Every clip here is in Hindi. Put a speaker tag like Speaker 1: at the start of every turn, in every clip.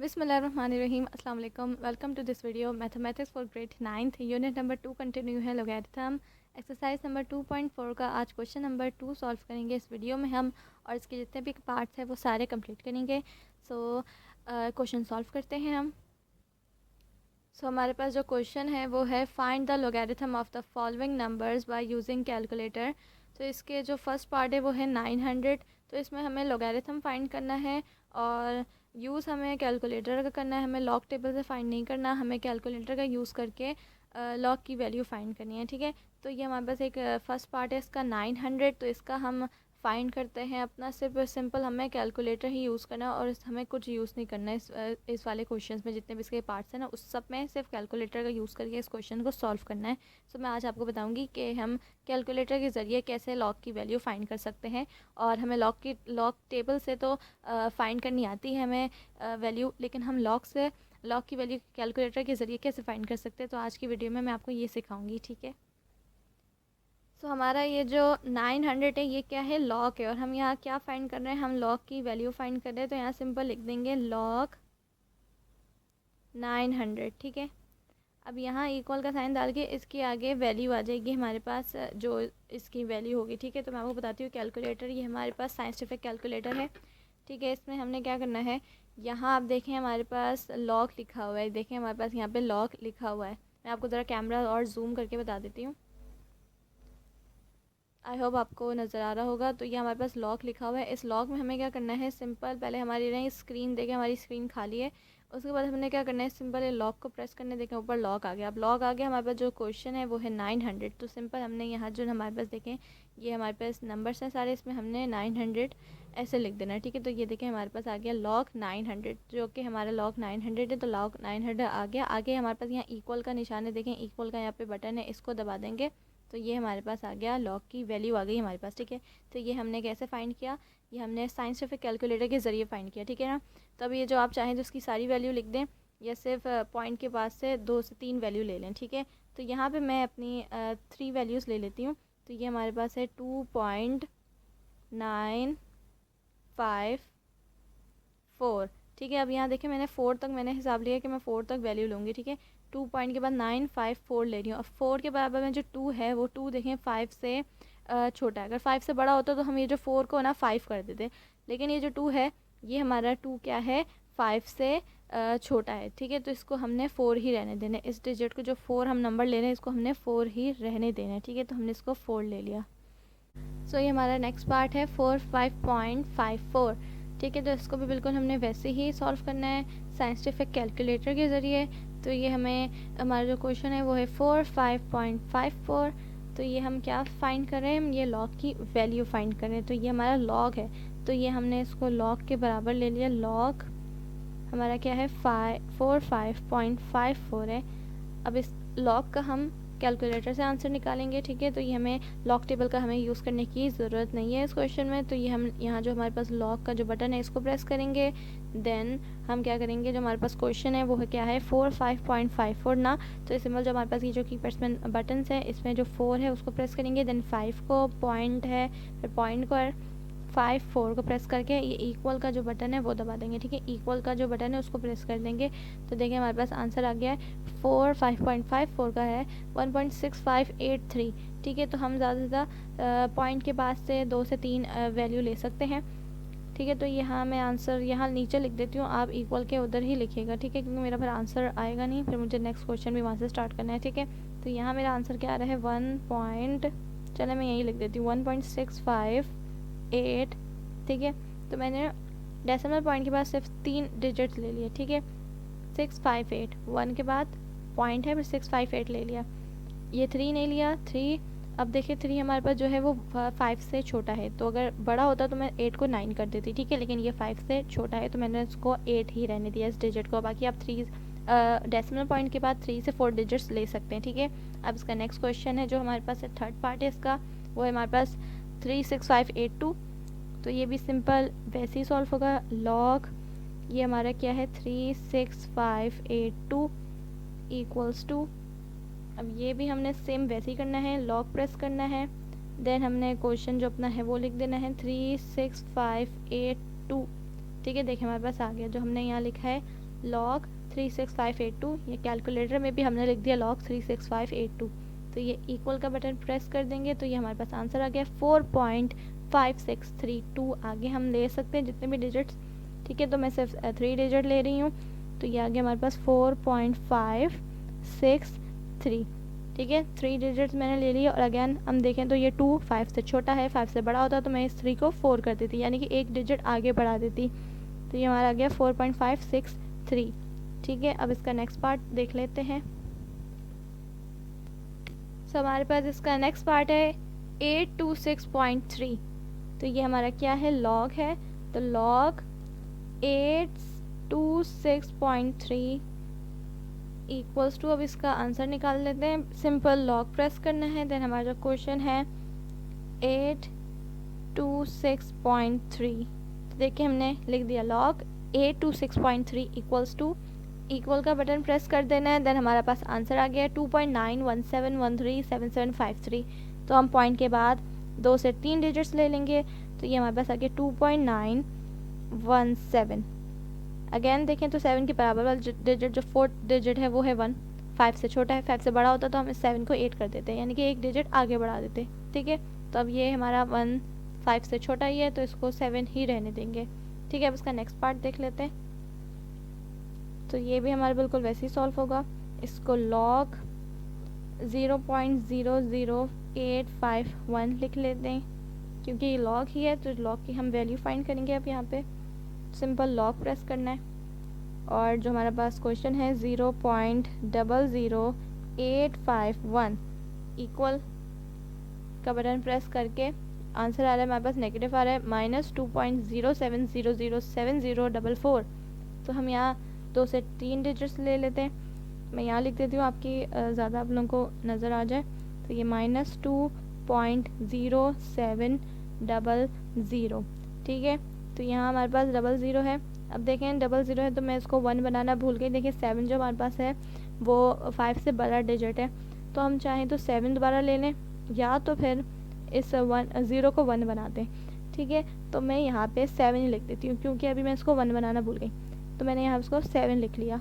Speaker 1: बिस्मिल्लाहिर्रहमानिर्रहीम अस्सलाम वालेकुम। Welcome to this video. Mathematics for grade 9th unit number 2 continue है लॉगरिथम एक्सरसाइज नंबर 2.4 का आज क्वेश्चन नंबर 2 सॉल्व करेंगे इस वीडियो में हम, और इसके जितने भी पार्ट्स हैं वो सारे कंप्लीट करेंगे। क्वेश्चन सॉल्व करते हैं हम। हमारे पास जो क्वेश्चन है वो है find the logarithm of the following numbers by using calculator. तो इसके जो फर्स्ट पार्ट है वो है 900। तो इसमें हमें लॉगरिथम फाइंड करना है और यूज़ हमें कैलकुलेटर का करना है। हमें लॉग टेबल से फाइंड नहीं करना, हमें कैलकुलेटर का यूज़ करके लॉग की वैल्यू फाइंड करनी है। ठीक है, तो ये हमारे पास एक फर्स्ट पार्ट है इसका 900। तो इसका हम फाइंड करते हैं अपना सिर्फ सिंपल हमें कैलकुलेटर ही यूज़ करना है और हमें कुछ यूज़ नहीं करना है। इस वाले क्वेश्चंस में जितने भी इसके पार्ट्स हैं ना, उस सब में सिर्फ कैलकुलेटर का यूज़ करके इस क्वेश्चन को सॉल्व करना है। मैं आज आपको बताऊंगी कि हम कैलकुलेटर के ज़रिए कैसे लॉग की वैल्यू फाइंड कर सकते हैं। और हमें लॉग टेबल से तो फाइंड करनी आती है हमें वैल्यू, लेकिन हम लॉग की वैल्यू कैलकुलेटर के ज़रिए कैसे फाइंड कर सकते हैं, तो आज की वीडियो में मैं आपको ये सिखाऊंगी। ठीक है, हमारा ये जो 900 है ये क्या है, लॉग है। और हम यहाँ क्या फाइंड कर रहे हैं, हम लॉग की वैल्यू फाइंड कर रहे हैं। तो यहाँ सिंपल लिख देंगे लॉग 900। ठीक है, अब यहाँ इक्वल का साइन डाल के इसके आगे वैल्यू आ जाएगी हमारे पास, जो इसकी वैल्यू होगी। ठीक है, तो मैं आपको बताती हूँ कैलकुलेटर, ये हमारे पास साइंटिफिक कैलकुलेटर है। ठीक है, इसमें हमने क्या करना है, यहाँ आप देखें हमारे पास लॉग लिखा हुआ है। देखें हमारे पास यहाँ पे लॉग लिखा हुआ है। मैं आपको ज़रा कैमरा और जूम करके बता देती हूँ, आई होप आपको नज़र आ रहा होगा। तो ये हमारे पास लॉग लिखा हुआ है। इस लॉग में हमें क्या करना है, सिंपल पहले हमारी रही स्क्रीन देखें, हमारी स्क्रीन खाली है। उसके बाद हमने क्या करना है, सिंपल ये लॉग को प्रेस करने देखें, ऊपर लॉग आ गया। अब लॉग आ गया, हमारे पास जो क्वेश्चन है वो है 900। तो सिंपल हमने यहाँ जो हमारे पास देखें, ये हमारे पास नंबर्स हैं सारे, इसमें हमने 900 ऐसे लिख देना है। ठीक है, तो ये देखें हमारे पास आ गया लॉग 900, जो कि हमारा लॉग 900 है। तो लॉग 900 आ गया। आगे हमारे पास यहाँ इक्वल का निशान है, देखें इक्वल का यहाँ पे बटन है, इसको दबा देंगे तो ये हमारे पास आ गया, लॉग की वैल्यू आ गई हमारे पास। ठीक है, तो ये हमने कैसे फ़ाइंड किया, ये हमने साइंटिफिक कैलकुलेटर के ज़रिए फ़ाइंड किया। ठीक है ना, तो अब ये जो आप चाहें तो उसकी सारी वैल्यू लिख दें, या सिर्फ पॉइंट के पास से 2 से 3 वैल्यू ले लें। ठीक है, तो यहाँ पे मैं अपनी 3 वैल्यूज़ ले लेती हूँ। तो ये हमारे पास है 2.954। ठीक है, अब यहाँ देखिए मैंने 4 तक मैंने हिसाब लिया कि मैं 4 तक वैल्यू लूँगी। ठीक है, 2 पॉइंट के बाद 954 ले रही हूँ। अब 4 के बराबर में जो 2 है वो 2 देखें 5 से छोटा है। अगर 5 से बड़ा होता तो हम ये जो 4 को ना 5 कर देते, लेकिन ये जो 2 है ये हमारा 2 क्या है, 5 से छोटा है। ठीक है, तो इसको हमने 4 ही रहने देना है। इस डिजिट को जो 4 हम नंबर ले रहे हैं इसको हमने 4 ही रहने देना है। ठीक है, तो हमने इसको 4 ले लिया। ये हमारा नेक्स्ट पार्ट है 45.54। ठीक है, तो इसको भी बिल्कुल हमने वैसे ही सॉल्व करना है साइंटिफिक कैलकुलेटर के ज़रिए। तो ये हमारा जो क्वेश्चन है वो है 45.54। तो ये हम क्या फाइंड कर रहे हैं, हम ये लॉग की वैल्यू फाइंड कर रहे हैं। तो ये हमारा लॉग है, तो ये हमने इसको लॉग के बराबर ले लिया। लॉग हमारा क्या है, 45.54 है। अब इस लॉग का हम कैलकुलेटर से आंसर निकालेंगे। ठीक है, तो ये हमें लॉग टेबल का हमें यूज़ करने की ज़रूरत नहीं है इस क्वेश्चन में। तो ये हम यहाँ जो हमारे पास लॉग का जो बटन है इसको प्रेस करेंगे। देन हम क्या करेंगे, जो हमारे पास क्वेश्चन है वो है क्या है, 45.54 ना। तो इस सिंबल जो हमारे पास ये जो कीपैड्स में बटन्स है इसमें जो 4 है उसको प्रेस करेंगे। देन 5 को, पॉइंट है, फिर पॉइंट को 4 को प्रेस करके ये इक्वल का जो बटन है वो दबा देंगे। ठीक है, इक्वल का जो बटन है उसको प्रेस कर देंगे। तो देखिए हमारे पास आंसर आ गया है, 5.54 का है 1.6583। ठीक है, तो हम ज़्यादा से ज़्यादा पॉइंट के पास से 2 से 3 वैल्यू ले सकते हैं। ठीक है, तो यहाँ मैं आंसर यहाँ नीचे लिख देती हूँ, आप इक्वल के उधर ही लिखिएगा। ठीक है, क्योंकि मेरा फिर आंसर आएगा नहीं, फिर मुझे नेक्स्ट क्वेश्चन भी वहाँ से स्टार्ट करना है। ठीक है, तो यहाँ मेरा आंसर क्या आ रहा है, चलो मैं यही लिख देती हूँ 1.658। ठीक है, तो मैंने डेसिमल पॉइंट के बाद सिर्फ 3 डिजिट्स ले लिए। ठीक है, 658, 1 के बाद पॉइंट है, फिर 658 ले लिया। ये 3 नहीं लिया, 3। अब देखिए 3 हमारे पास जो है वो 5 से छोटा है, तो अगर बड़ा होता तो मैं 8 को 9 कर देती। ठीक है, लेकिन ये 5 से छोटा है तो मैंने इसको 8 ही रहने दिया इस डिजिट को। बाकी आप 3 डेसिमल पॉइंट के बाद 3 से 4 डिजिट्स ले सकते हैं। ठीक है, अब इसका नेक्स्ट क्वेश्चन है जो हमारे पास है, थर्ड पार्ट है इसका, वो है हमारे पास 36582। तो ये भी सिंपल वैसे ही सॉल्व होगा। लॉग ये हमारा क्या है, 36582 इक्वल्स टू, अब ये भी हमने सेम वैसे ही करना है, लॉग प्रेस करना है। देन हमने क्वेश्चन जो अपना है वो लिख देना है 36582। ठीक है, देखिए हमारे पास आ गया, जो हमने यहाँ लिखा है log 36582, ये कैलकुलेटर में भी हमने लिख दिया log 36582। तो ये इक्वल का बटन प्रेस कर देंगे तो ये हमारे पास आंसर आ गया 4.5632। आगे हम ले सकते हैं जितने भी डिजिट्स, ठीक है, तो मैं सिर्फ 3 डिजिट ले रही हूँ, तो ये आगे हमारे पास 4.563, ठीक है, 3 डिजिट्स मैंने ले लिया। और अगेन हम देखें तो ये 2 5 से छोटा है, 5 से बड़ा होता तो मैं इस 3 को 4 कर देती, यानी कि एक डिजिट आगे बढ़ा देती। तो ये हमारा आ गया 4.563, ठीक है। अब इसका नेक्स्ट पार्ट देख लेते हैं। सो हमारे पास इसका नेक्स्ट पार्ट है 826.3। तो ये हमारा क्या है, लॉग है। तो लॉग 826.3 इक्वल्स टू, अब इसका आंसर निकाल लेते हैं। सिंपल लॉग प्रेस करना है, देन हमारा जो क्वेश्चन है 826.3। तो देखिए हमने लिख दिया लॉग 826.3 इक्वल्स टू, इक्वल का बटन प्रेस कर देना है, देन हमारे पास आंसर आ गया 2.917137753। तो हम पॉइंट के बाद 2 से 3 डिजिट्स ले लेंगे, तो ये हमारे पास आ गया 2.917। अगेन देखें तो 7 के बराबर वाला डिजिट जो 4th डिजिट है वो है 1, 5 से छोटा है, 5 से बड़ा होता तो हम इस 7 को 8 कर देते, यानी कि एक डिजिट आगे बढ़ा देते, ठीक है। तो अब ये हमारा 1 5 से छोटा ही है तो इसको 7 ही रहने देंगे, ठीक है। अब इसका नेक्स्ट पार्ट देख लेते हैं। तो ये भी हमारा बिल्कुल वैसे ही सॉल्व होगा। इसको लॉग 0.00851 लिख लेते हैं, क्योंकि ये लॉग ही है तो लॉग की हम वैल्यू फाइंड करेंगे। अब यहाँ पे सिंपल लॉग प्रेस करना है और जो हमारे पास क्वेश्चन है 0.00851 इक्वल का बटन प्रेस करके आंसर आ रहा है हमारे पास नेगेटिव आ रहा है -2.07007044। तो हम यहाँ 2 से 3 डिजिट्स ले लेते हैं। मैं यहाँ लिख देती हूँ आपकी ज़्यादा आप लोगों को नज़र आ जाए। तो ये -2.0700, ठीक है। तो यहाँ हमारे पास 00 है। अब देखें 00 है तो मैं इसको 1 बनाना भूल गई। देखिए 7 जो हमारे पास है वो 5 से बड़ा डिजिट है, तो हम चाहें तो 7 दोबारा ले लें या तो फिर इस 0 को 1 बनाते हैं, ठीक है। तो मैं यहाँ पे 7 ही लिख देती हूँ क्योंकि अभी मैं इसको 1 बनाना भूल गई, तो मैंने यहाँ उसको 7 लिख लिया।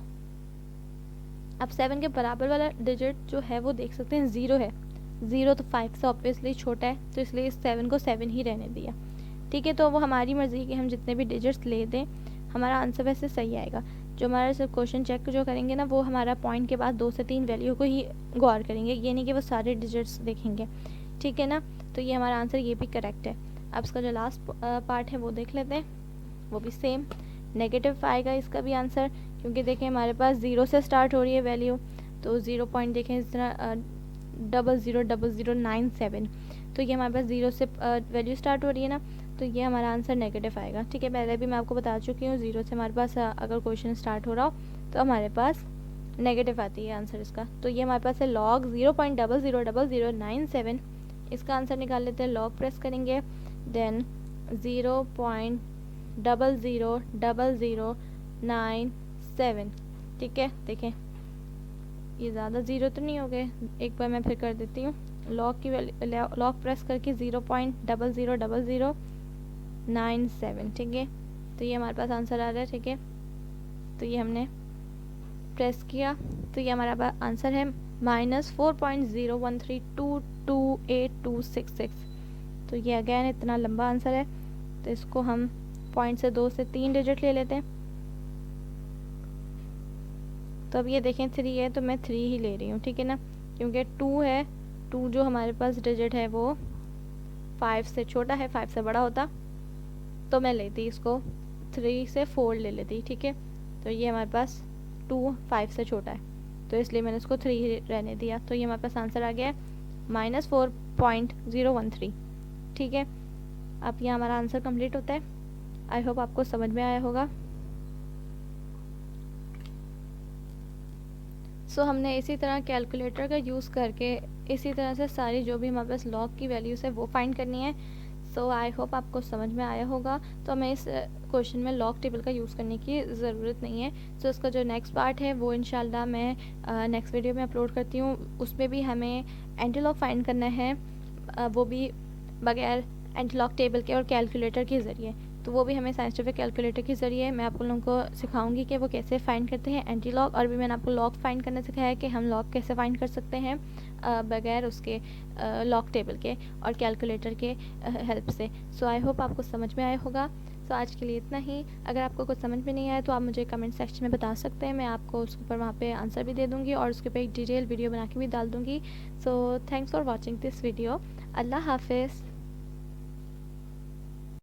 Speaker 1: अब 7 के बराबर वाला डिजिट जो है वो देख सकते हैं 0 है। 0 तो 5 से ऑब्वियसली छोटा है, तो इसलिए इस 7 को 7 ही रहने दिया, ठीक है। तो वो हमारी मर्ज़ी कि हम जितने भी डिजिट्स ले दें, हमारा आंसर वैसे सही आएगा। जो हमारा सिर्फ क्वेश्चन चेक जो करेंगे ना, वो हमारा पॉइंट के बाद 2 से 3 वैल्यू को ही गौर करेंगे, ये नहीं कि वो सारे डिजिट्स देखेंगे, ठीक है ना। तो ये हमारा आंसर ये भी करेक्ट है। अब इसका जो लास्ट पार्ट है वो देख लेते हैं, वो भी सेम नेगेटिव आएगा इसका भी आंसर, क्योंकि देखें हमारे पास 0 से स्टार्ट हो रही है वैल्यू। तो 0 पॉइंट देखें इस तरह 000097, तो ये हमारे पास 0 से वैल्यू स्टार्ट हो रही है ना, तो ये हमारा आंसर नेगेटिव आएगा, ठीक है। पहले भी मैं आपको बता चुकी हूँ 0 से हमारे पास अगर क्वेश्चन स्टार्ट हो रहा हो तो हमारे पास नेगेटिव आती है आंसर इसका। तो ये हमारे पास है लॉग 0.000097। इसका आंसर निकाल लेते हैं। लॉग प्रेस करेंगे, देन 0.000097, ठीक है। देखें ये ज़्यादा ज़ीरो तो नहीं हो गए, एक बार मैं फिर कर देती हूँ। लॉग की वैल्यू लॉग प्रेस करके 0.000097, ठीक है। तो ये हमारे पास आंसर आ रहा है, ठीक है। तो ये हमने प्रेस किया तो ये हमारा आंसर है -4.01322826। तो ये अगेन इतना लंबा आंसर है, तो इसको हम पॉइंट से 2 से 3 डिजिट ले लेते हैं। तो अब ये देखें 3 है तो मैं 3 ही ले रही हूँ, ठीक है ना, क्योंकि 2 है, 2 जो हमारे पास डिजिट है वो 5 से छोटा है, 5 से बड़ा होता तो मैं लेती इसको 3 से 4 ले लेती, ठीक है। तो ये हमारे पास 2 5 से छोटा है, तो इसलिए मैंने इसको 3 ही रहने दिया। तो ये हमारे पास आंसर आ गया -4.013, ठीक है। अब यहाँ हमारा आंसर कंप्लीट होता है। आई होप आपको समझ में आया होगा। सो हमने इसी तरह कैलकुलेटर का यूज़ करके इसी तरह से सारी जो भी हमारे पास लॉग की वैल्यूज़ है वो फाइंड करनी है। सो आई होप आपको समझ में आया होगा। तो हमें इस क्वेश्चन में लॉग टेबल का यूज़ करने की ज़रूरत नहीं है। सो इसका जो नेक्स्ट पार्ट है वो इंशाल्लाह मैं नेक्स्ट वीडियो में अपलोड करती हूँ। उसमें भी हमें एंटीलॉग फाइंड करना है, वो भी बगैर एंटीलॉग टेबल के और कैलकुलेटर के ज़रिए, तो वो भी हमें साइंटिफिक कैलकुलेटर के ज़रिए मैं आप लोगों को सिखाऊंगी कि वो कैसे फ़ाइंड करते हैं एंटी लॉग। और भी मैंने आपको लॉग फ़ाइंड करना सिखाया है कि हम लॉग कैसे फ़ाइंड कर सकते हैं बगैर उसके लॉग टेबल के और कैलकुलेटर के हेल्प से। सो आई होप आपको समझ में आया होगा। सो आज के लिए इतना ही। अगर आपको कुछ समझ में नहीं आया तो आप मुझे कमेंट सेक्शन में बता सकते हैं, मैं आपको उसके ऊपर वहाँ पे आंसर भी दे दूँगी और उसके ऊपर एक डिटेल वीडियो बना के भी डाल दूँगी। So thanks for watching this video. अल्लाह हाफिज़।